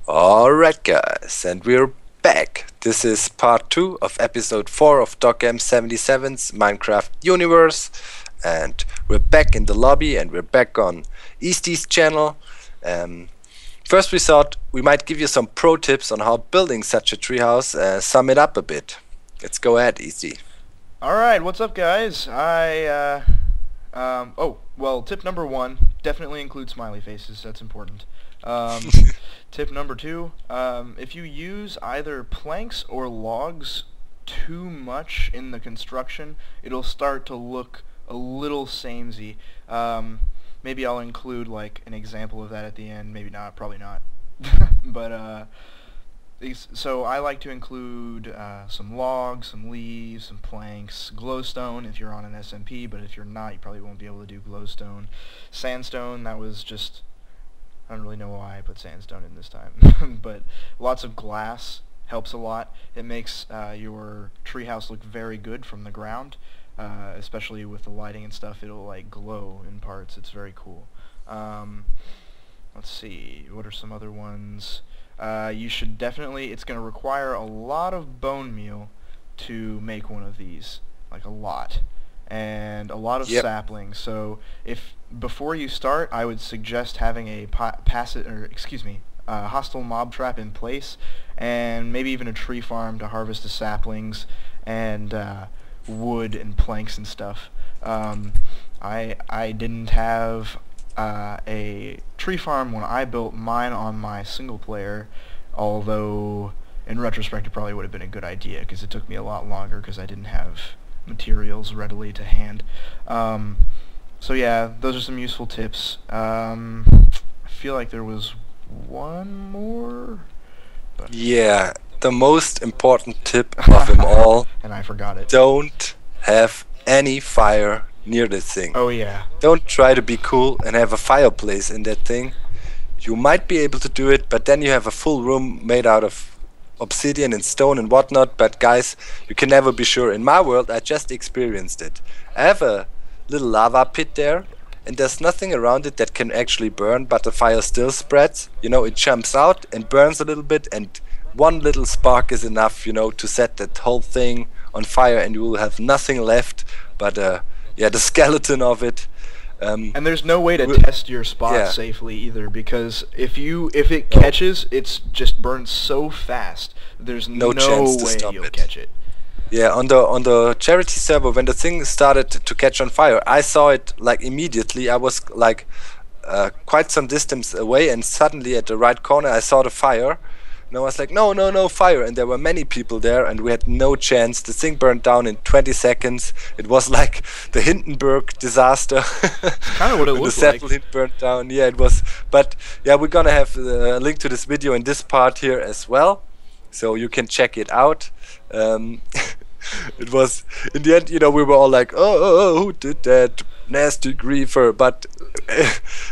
Alright guys, and we're back. This is part 2 of episode 4 of Docm77's Minecraft universe. And we're back in the lobby and we're back on Eastie's channel. First we thought we might give you some pro tips on how building such a treehouse, sum it up a bit. Let's go ahead, Eastie. Alright, what's up guys? Well, tip number 1, definitely include smiley faces, that's important. Tip number 2, if you use either planks or logs too much in the construction, it'll start to look a little samey. Maybe I'll include like an example of that at the end, maybe not, probably not. But so I like to include some logs, some leaves, some planks, glowstone if you're on an SMP, but if you're not, you probably won't be able to do glowstone. Sandstone, that was just, I don't really know why I put sandstone in this time. But lots of glass helps a lot. It makes your treehouse look very good from the ground, especially with the lighting and stuff. It'll like glow in parts. It's very cool. Let's see, what are some other ones? You should definitely, it's going to require a lot of bone meal to make one of these, like a lot, and a lot of saplings. So if before you start, I would suggest having a hostile mob trap in place, and maybe even a tree farm to harvest the saplings and wood and planks and stuff. I didn't have a tree farm when I built mine on my single player, although in retrospect it probably would have been a good idea because it took me a lot longer because I didn't have materials readily to hand. So yeah, those are some useful tips. I feel like there was one more, but Yeah, the most important tip of them all. and I forgot it. Don't have any fire near this thing. Oh yeah. Don't try to be cool and have a fireplace in that thing. You might be able to do it, but then you have a full room made out of obsidian and stone and whatnot. But guys, you can never be sure. In my world, I just experienced it. I have a little lava pit there, and there's nothing around it that can actually burn, but the fire still spreads. You know, it jumps out and burns a little bit, and one little spark is enough, you know, to set that whole thing on fire, and you will have nothing left but yeah, the skeleton of it. And there's no way to test your spot safely either, because if it catches, it's just burns so fast. There's no chance to way stop you'll it. catch it. Yeah, on the charity server, when the thing started to catch on fire, I saw it like immediately. I was like quite some distance away, and suddenly at the right corner I saw the fire. And I was like, no, fire. And there were many people there, and we had no chance. The thing burned down in 20 seconds. It was like the Hindenburg disaster. Kind of what it The looked like. satellite burned down. Yeah, it was. But yeah, we're gonna have a link to this video in this part here as well, so you can check it out. It was, in the end, you know, we were all like, oh, who did that? Nasty griefer. But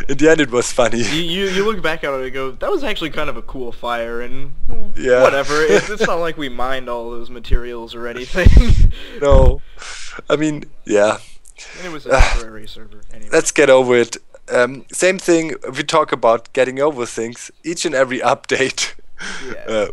in the end, it was funny. You look back at it and go, that was actually kind of a cool fire, and Yeah. whatever. It's not like we mined all those materials or anything. No, I mean, yeah. And it was a temporary server. Anyway. Let's get over it. Same thing. We talk about getting over things. Each and every update,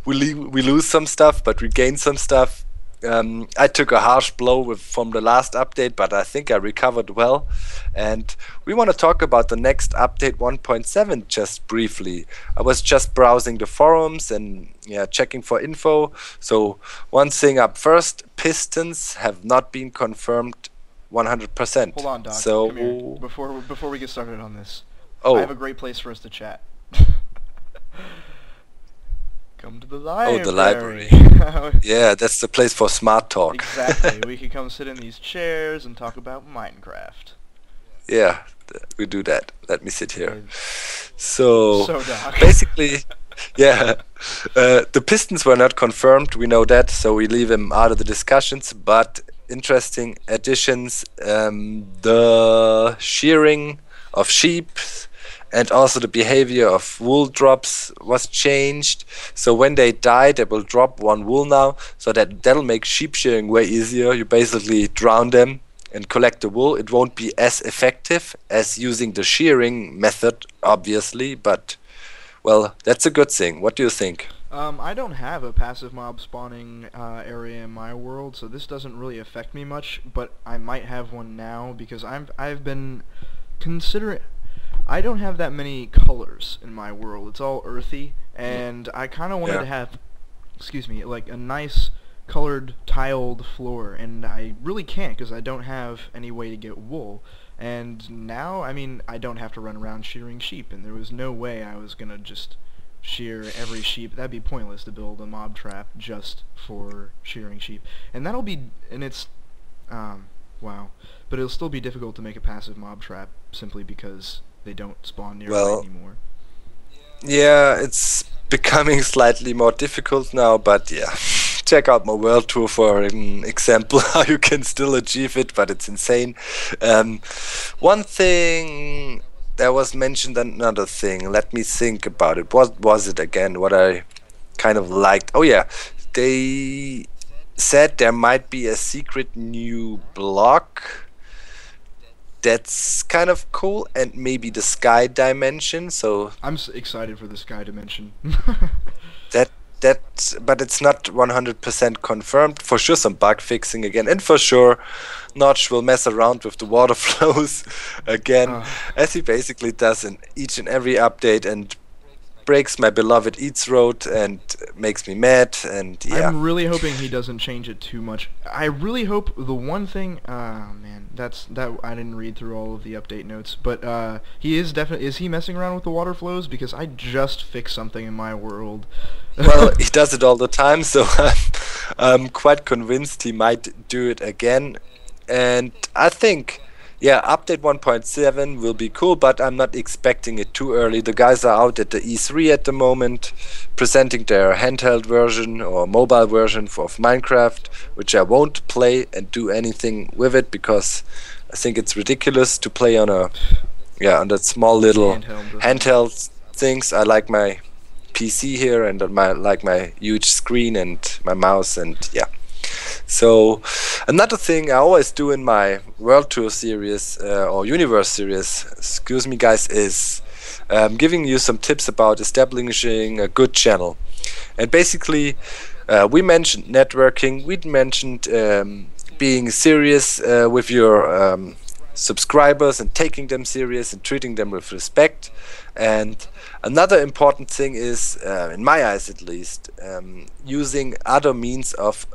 we lose some stuff, but we gain some stuff. I took a harsh blow from the last update, but I think I recovered well. And we want to talk about the next update 1.7 just briefly. I was just browsing the forums and checking for info. So one thing up first, pistons have not been confirmed 100%. Hold on, Doc. So Come here. Before we get started on this, oh, I have a great place for us to chat. Come to the library. Oh, the library. Yeah, that's the place for smart talk. Exactly. We could come sit in these chairs and talk about Minecraft. Yeah, we do that. Let me sit here. So Doc. basically, yeah, the pistons were not confirmed. We know that, so we leave them out of the discussions. But interesting additions: the shearing of sheep, and also the behavior of wool drops was changed. So when they die, they will drop one wool now, so that'll make sheep shearing way easier. You basically drown them and collect the wool. It won't be as effective as using the shearing method, obviously, but Well, that's a good thing. What do you think? I don't have a passive mob spawning area in my world, so this doesn't really affect me much, but I might have one now because I've been considering. I don't have that many colors in my world. It's all earthy, and I kind of wanted to have, excuse me, like a nice colored tiled floor, and I really can't because I don't have any way to get wool. And now, I mean, I don't have to run around shearing sheep, and there was no way I was gonna just shear every sheep. That'd be pointless to build a mob trap just for shearing sheep. And that'll be, and it's, wow. But it'll still be difficult to make a passive mob trap simply because they don't spawn nearby anymore. Yeah, it's becoming slightly more difficult now, but yeah. Check out my world tour for an example how you can still achieve it, but it's insane. One thing that was mentioned, another thing. Let me think about it. What was it again? What I kind of liked? Oh yeah, they said there might be a secret new block. That's kind of cool, and maybe the sky dimension. So I'm excited for the sky dimension. But it's not 100% confirmed. For sure some bug fixing again, and for sure Notch will mess around with the water flows again, as he basically does in each and every update, and breaks my beloved Eats Road and makes me mad. And yeah, I'm really hoping he doesn't change it too much. I really hope the one thing, man, that I didn't read through all of the update notes, but he is definitely, is he messing around with the water flows? Because I just fixed something in my world. Well, he does it all the time, so I'm quite convinced he might do it again. And I think, yeah, update 1.7 will be cool, but I'm not expecting it too early. The guys are out at the E3 at the moment, presenting their handheld version or mobile version of Minecraft, which I won't play and do anything with it because I think it's ridiculous to play on a, on that small little handheld things. I like my PC here and like my huge screen and my mouse, and yeah. So another thing I always do in my World Tour series or Universe series, excuse me guys, is giving you some tips about establishing a good channel. And basically we mentioned networking, we mentioned being serious with your subscribers and taking them serious and treating them with respect. And another important thing is, in my eyes at least, using other means of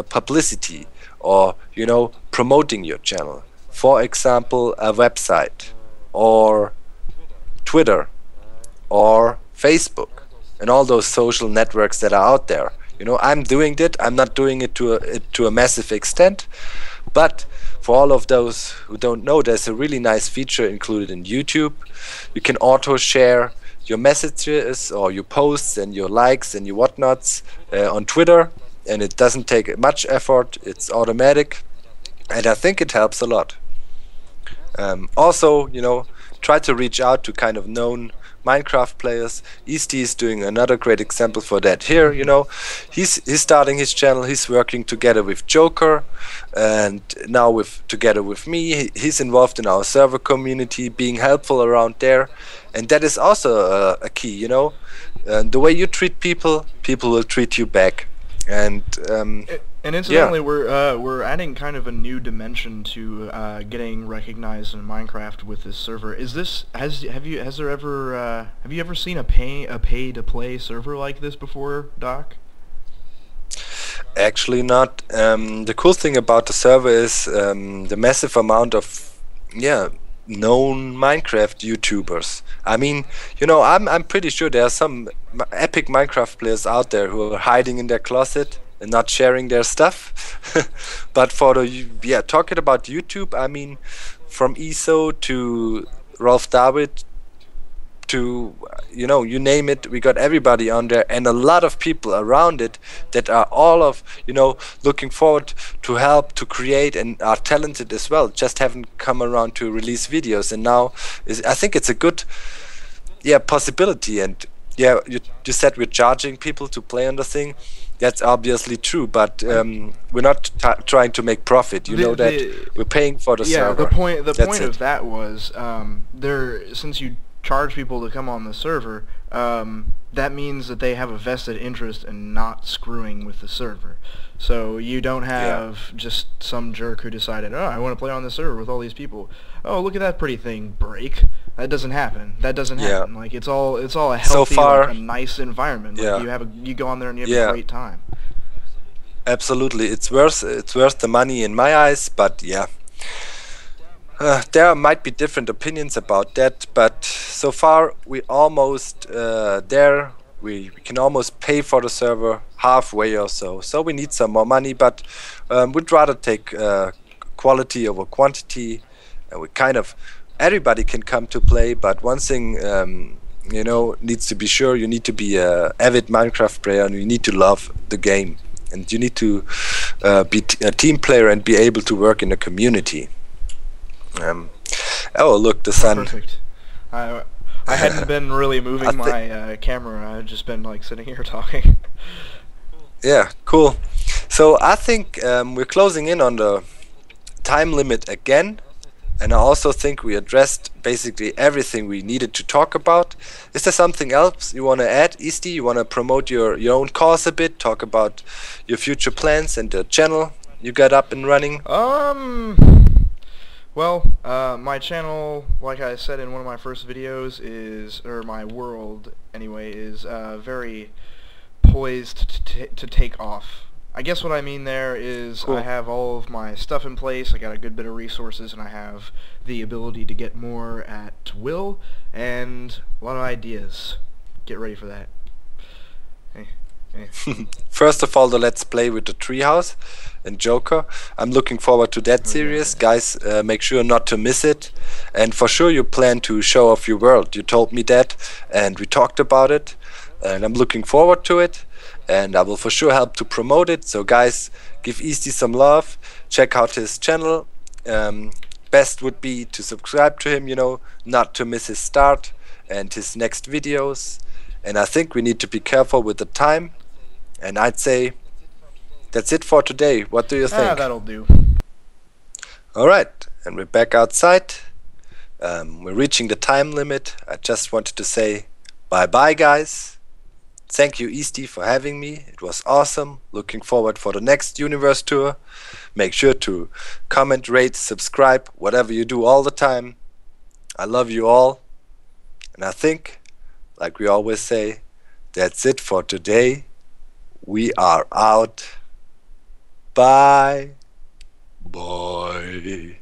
publicity, or promoting your channel. For example, a website or Twitter or Facebook and all those social networks that are out there. I'm doing it. I'm not doing it to a massive extent, but for all of those who don't know, there's a really nice feature included in YouTube. You can auto share your messages or your posts and your likes and your whatnots on Twitter, and it doesn't take much effort. It's automatic, and I think it helps a lot. Also, try to reach out to kind of known Minecraft players. Eastie is doing another great example for that here. He's starting his channel. He's working together with Joker, and now together with me. He's involved in our server community, being helpful around there, and that is also a key. And the way you treat people, people will treat you back. And incidentally, we're adding kind of a new dimension to getting recognized in Minecraft with this server. Is this have you ever seen a pay to play server like this before, Doc? Actually not. The cool thing about the server is the massive amount of known Minecraft YouTubers. I mean, I'm pretty sure there are some epic Minecraft players out there who are hiding in their closet and not sharing their stuff. But for talking about YouTube, I mean, from ESO to Rolf David to you name it, we got everybody on there, and a lot of people around it that are all of looking forward to help to create and are talented as well, just haven't come around to release videos. And now I think it's a good possibility. And you said we're charging people to play on the thing. That's obviously true, but we're not trying to make profit. We're paying for the server. The point of that was since you charge people to come on the server, that means that they have a vested interest in not screwing with the server. So you don't have just some jerk who decided, oh, I want to play on the server with all these people. Oh, look at that pretty thing break. That doesn't happen. That doesn't happen. Like it's all a healthy, So far, like a nice environment. Like you go on there and you have a great time. Absolutely, it's worth the money in my eyes. But yeah, there might be different opinions about that. But so far, we almost there. We can almost pay for the server halfway or so. So we need some more money, but we'd rather take quality over quantity. And we kind of everybody can come to play, but one thing you know needs to be sure: you need to be a avid Minecraft player, and you need to love the game, and you need to be a team player and be able to work in a community. Oh, look, the sun. Perfect. I hadn't been really moving my camera. I had just been like sitting here talking. Yeah, cool. So I think we're closing in on the time limit again, and I also think we addressed basically everything we needed to talk about. Is there something else you want to add, Eastie? You want to promote your own cause a bit, talk about your future plans and the channel you got up and running? Well, my channel, like I said in one of my first videos, or my world anyway, is very poised to take off. I guess what I mean there is I have all of my stuff in place, I got a good bit of resources, and I have the ability to get more at will, and a lot of ideas. Get ready for that. First of all, the Let's Play with the Treehouse and Joker. I'm looking forward to that series. Guys, make sure not to miss it. And for sure you plan to show off your world. You told me that, and we talked about it. And I'm looking forward to it. And I will for sure help to promote it. So guys, give Eastie some love. Check out his channel. Best would be to subscribe to him, you know, not to miss his start and his next videos. And I think we need to be careful with the time. And I'd say that's it for today. What do you think? That'll do. Alright, and we're back outside. We're reaching the time limit. I just wanted to say bye-bye, guys. Thank you, Eastie, for having me. It was awesome. Looking forward for the next universe tour. Make sure to comment, rate, subscribe, whatever you do all the time. I love you all. And I think, like we always say, that's it for today. We are out. Bye. Bye.